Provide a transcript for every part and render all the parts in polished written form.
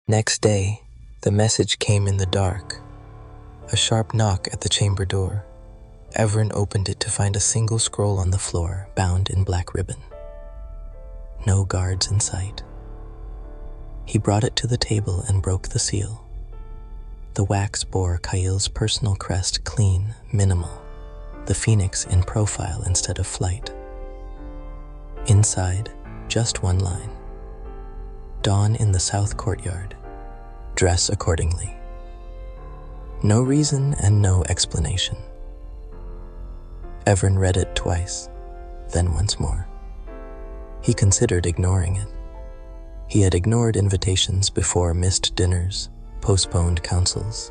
Next day, the message came in the dark. A sharp knock at the chamber door. Evren opened it to find a single scroll on the floor, bound in black ribbon. No guards in sight. He brought it to the table and broke the seal. The wax bore Kael's personal crest clean, minimal, the phoenix in profile instead of flight. Inside, just one line. Dawn in the south courtyard. Dress accordingly. No reason and no explanation. Evren read it twice, then once more. He considered ignoring it. He had ignored invitations before, missed dinners, postponed councils.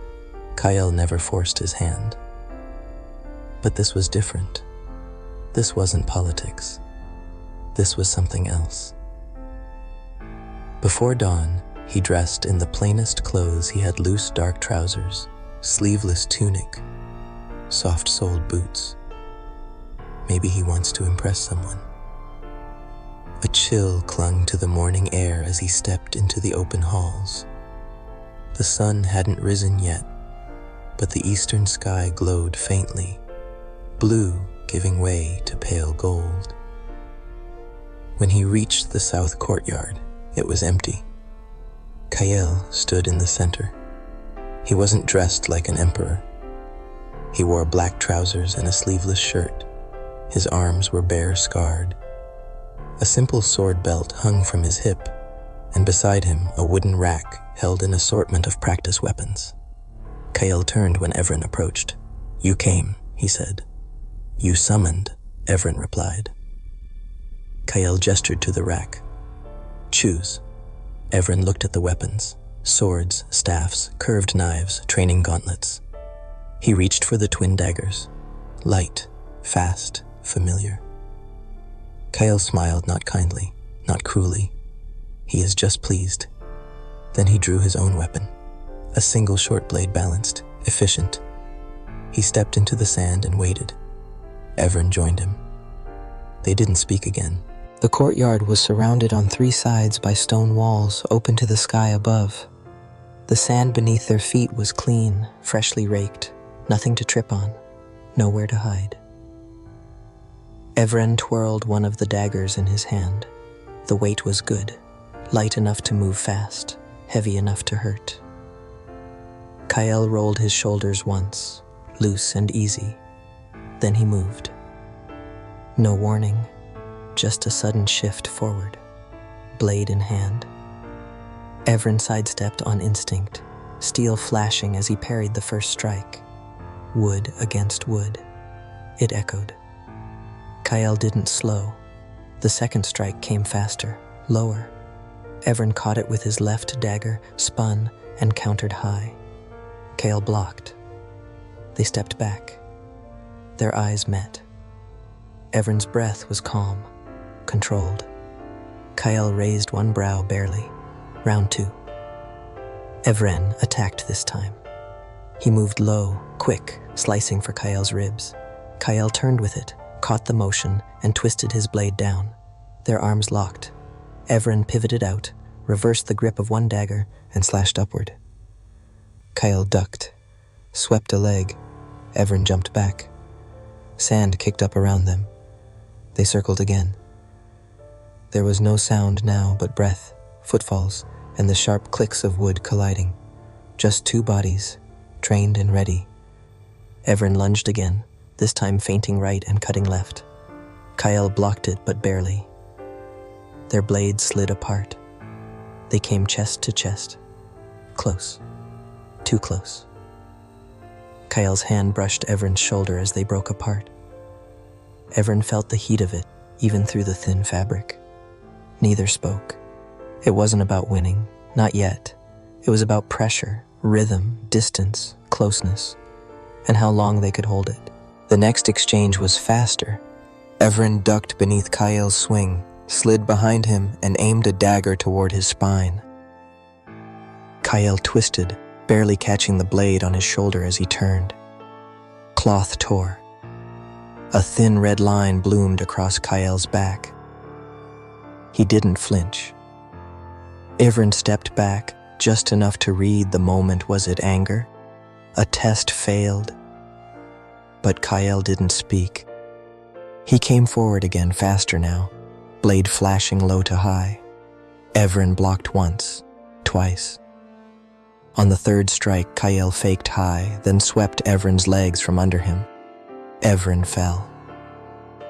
Kael never forced his hand. But this was different. This wasn't politics. This was something else. Before dawn, he dressed in the plainest clothes. He had loose dark trousers, sleeveless tunic, soft-soled boots. Maybe he wants to impress someone. A chill clung to the morning air as he stepped into the open halls. The sun hadn't risen yet, but the eastern sky glowed faintly, blue giving way to pale gold. When he reached the south courtyard, it was empty. Kael stood in the center. He wasn't dressed like an emperor. He wore black trousers and a sleeveless shirt. His arms were bare, scarred. A simple sword belt hung from his hip, and beside him a wooden rack held an assortment of practice weapons. Kael turned when Evren approached. "You came," he said. "You summoned," Evren replied. Kael gestured to the rack. "Choose." Evren looked at the weapons: swords, staffs, curved knives, training gauntlets. He reached for the twin daggers. Light, fast, familiar. Kael smiled, not kindly, not cruelly. He is just pleased. Then he drew his own weapon. A single short blade, balanced, efficient. He stepped into the sand and waited. Evren joined him. They didn't speak again. The courtyard was surrounded on three sides by stone walls open to the sky above. The sand beneath their feet was clean, freshly raked, nothing to trip on, nowhere to hide. Evren twirled one of the daggers in his hand. The weight was good, light enough to move fast, heavy enough to hurt. Kael rolled his shoulders once, loose and easy. Then he moved. No warning, just a sudden shift forward, blade in hand. Evren sidestepped on instinct, steel flashing as he parried the first strike. Wood against wood. It echoed. Kael didn't slow. The second strike came faster, lower. Evren caught it with his left dagger, spun, and countered high. Kael blocked. They stepped back. Their eyes met. Evren's breath was calm, controlled. Kael raised one brow barely. Round two. Evren attacked this time. He moved low, quick, slicing for Kael's ribs. Kael turned with it, caught the motion, and twisted his blade down. Their arms locked. Evren pivoted out, reversed the grip of one dagger, and slashed upward. Kael ducked, swept a leg. Evren jumped back. Sand kicked up around them. They circled again. There was no sound now but breath, footfalls, and the sharp clicks of wood colliding. Just two bodies, trained and ready. Evren lunged again, this time feinting right and cutting left. Kael blocked it, but barely. Their blades slid apart. They came chest to chest. Close. Too close. Kael's hand brushed Evren's shoulder as they broke apart. Evren felt the heat of it, even through the thin fabric. Neither spoke. It wasn't about winning, not yet. It was about pressure, rhythm, distance, closeness, and how long they could hold it. The next exchange was faster. Evren ducked beneath Kael's swing, slid behind him, and aimed a dagger toward his spine. Kael twisted, barely catching the blade on his shoulder as he turned. Cloth tore. A thin red line bloomed across Kael's back. He didn't flinch. Evren stepped back, just enough to read the moment. Was it anger? A test failed. But Kael didn't speak. He came forward again, faster now, blade flashing low to high. Evren blocked once, twice. On the third strike, Kael faked high, then swept Evren's legs from under him. Evren fell.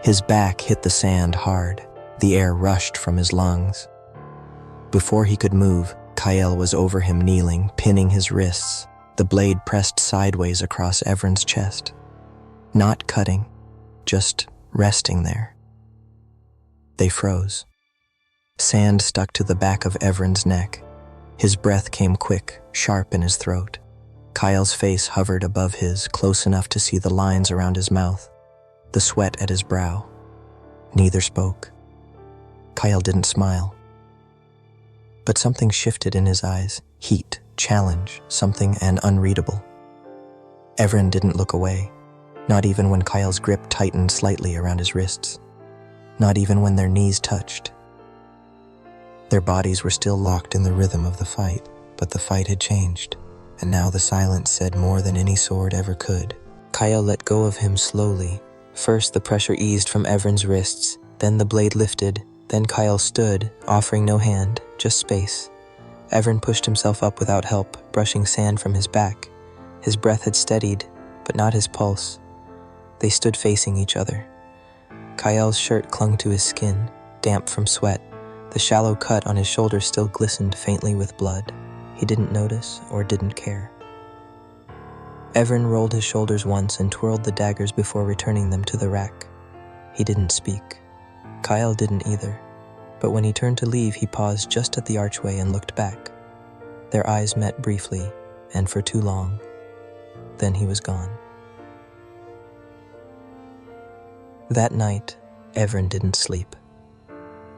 His back hit the sand hard. The air rushed from his lungs. Before he could move, Kael was over him, kneeling, pinning his wrists, the blade pressed sideways across Evren's chest. Not cutting, just resting there. They froze. Sand stuck to the back of Evren's neck. His breath came quick, sharp in his throat. Kael's face hovered above his, close enough to see the lines around his mouth, the sweat at his brow. Neither spoke. Kael didn't smile. But something shifted in his eyes, heat, challenge, something unreadable. Evren didn't look away, not even when Kael's grip tightened slightly around his wrists, not even when their knees touched. Their bodies were still locked in the rhythm of the fight, but the fight had changed, and now the silence said more than any sword ever could. Kael let go of him slowly. First the pressure eased from Evren's wrists, then the blade lifted, then Kael stood, offering no hand, just space. Evren pushed himself up without help, brushing sand from his back. His breath had steadied, but not his pulse. They stood facing each other. Kael's shirt clung to his skin, damp from sweat. The shallow cut on his shoulder still glistened faintly with blood. He didn't notice or didn't care. Evren rolled his shoulders once and twirled the daggers before returning them to the rack. He didn't speak. Kael didn't either. But when he turned to leave, he paused just at the archway and looked back. Their eyes met briefly, and for too long. Then he was gone. That night, Evren didn't sleep.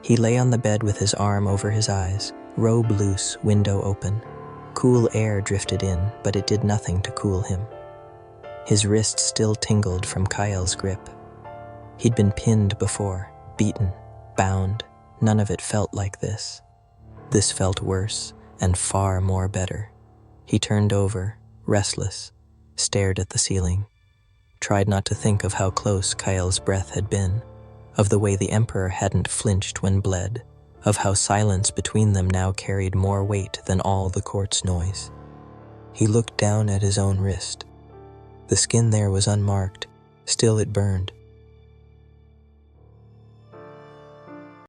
He lay on the bed with his arm over his eyes, robe loose, window open. Cool air drifted in, but it did nothing to cool him. His wrist still tingled from Kael's grip. He'd been pinned before, beaten, bound. None of it felt like this. This felt worse, and far more better. He turned over, restless, stared at the ceiling, tried not to think of how close Kael's breath had been, of the way the Emperor hadn't flinched when bled, of how silence between them now carried more weight than all the court's noise. He looked down at his own wrist. The skin there was unmarked, still it burned,